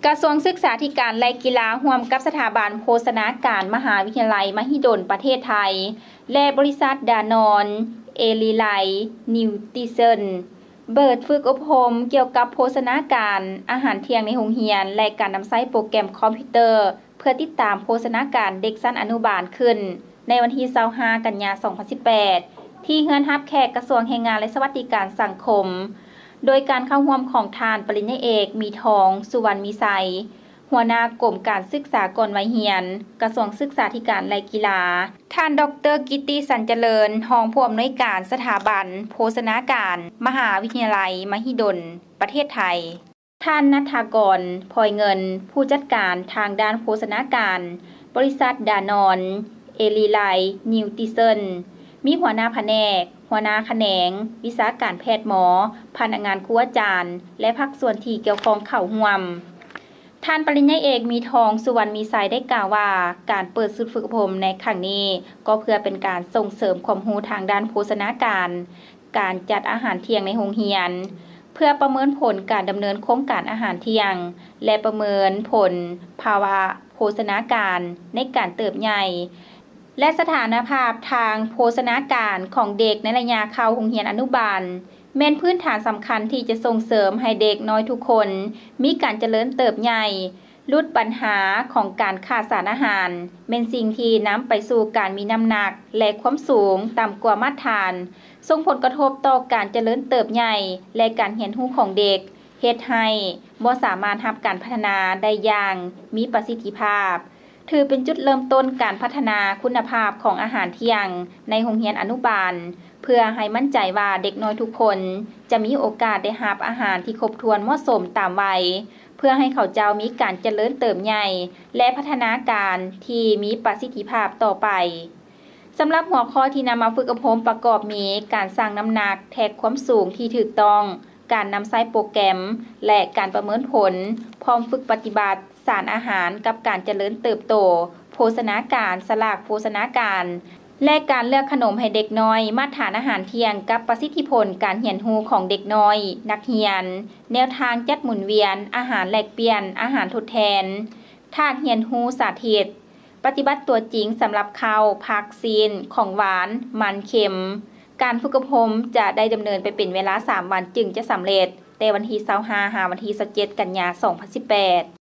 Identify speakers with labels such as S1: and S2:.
S1: กระทรวงศึกษาธิการและกีฬาร่วมกับสถาบันโภชนาการมหาวิทยาลัยมหิดลประเทศไทยและบริษัทดานอนเอลิไลนิวทริชั่นเปิดฝึกอบรมเกี่ยวกับโภชนาการอาหารเที่ยงในโรงเรียนและการนำใช้โปรแกรมคอมพิวเตอร์เพื่อติดตามโภชนาการเด็กชั้นอนุบาลขึ้นในวันที่25กันยายน2018ที่เฮือนฮับแขกกระทรวงแรงงานและสวัสดิการสังคมโดยการเข้าร่วมของทานปริญญาเอกมีทองสุวรรณมีไซหัวหน้ากรมการศึกษาก่อนวัยเรียนกระทรวงศึกษาธิการและกีฬาท่านดร.กิตติสันเจริญรองผู้อำนวยการสถาบันโภชนาการมหาวิทยาลัยมหิดลประเทศไทยท่านณัฐกรพลอยเงินผู้จัดการทางด้านโภชนาการบริษัทดานอนเอลิไลนิวทริชั่นมีหัวหน้าแผนกหัวหน้าแขนงวิชาการแพทย์หมอพนักงานครูอาจารย์และภาคส่วนที่เกี่ยวข้องเข้าร่วมท่านปริญญาเอกมีทองสุวรรณมีไซได้กล่าวว่าการเปิดศูนย์ฝึกอบรมในครั้งนี้ก็เพื่อเป็นการส่งเสริมความรู้ทางด้านโภชนาการการจัดอาหารเที่ยงในโรงเรียนเพื่อประเมินผลการดำเนินโครงการอาหารเที่ยงและประเมินผลภาวะโภชนาการในการเติบใหญ่และสถานภาพทางโภชนาการของเด็กในระยะเข้าโรงเรียนอนุบาลแม่นพื้นฐานสำคัญที่จะส่งเสริมให้เด็กน้อยทุกคนมีการเจริญเติบใหญ่ลดปัญหาของการขาดสารอาหารเป็นสิ่งที่นำไปสู่การมีน้ำหนักและความสูงต่ำกว่ามาตรฐานส่งผลกระทบต่อการเจริญเติบใหญ่และการเรียนรู้ของเด็กเฮ็ดให้บ่สามารถรับการพัฒนาได้อย่างมีประสิทธิภาพถือเป็นจุดเริ่มต้นการพัฒนาคุณภาพของอาหารเที่ยงในโรงเรียนอนุบาลเพื่อให้มั่นใจว่าเด็กน้อยทุกคนจะมีโอกาสได้รับอาหารที่ครบถ้วนเหมาะสมตามวัยเพื่อให้เขาเจ้ามีการเจริญเติบใหญ่และพัฒนาการที่มีประสิทธิภาพต่อไปสำหรับหัวข้อที่นำมาฝึกอบรมประกอบมีการสร้างน้ำหนักแทกความสูงที่ถูกต้องการนำใช้โปรแกรมและการประเมินผลพร้อมฝึกปฏิบัติสารอาหารกับการเจริญเติบโตโภชนาการสลากโภชนาการและการเลือกขนมให้เด็กน้อยมาตรฐานอาหารเที่ยงกับประสิทธิผลการเรียนรู้ของเด็กน้อยนักเรียนแนวทางจัดหมุนเวียนอาหารแลกเปลี่ยนอาหารทดแทนธาตุเรียนรู้สาธิตปฏิบัติตัวจริงสำหรับข้าวผักซีนของหวานมันเค็มการฝึกอบรมจะได้ดำเนินไปเป็นเวลา3 วันจึงจะสำเร็จแต่วันที่25 หาวันที่27 กันยายน 2018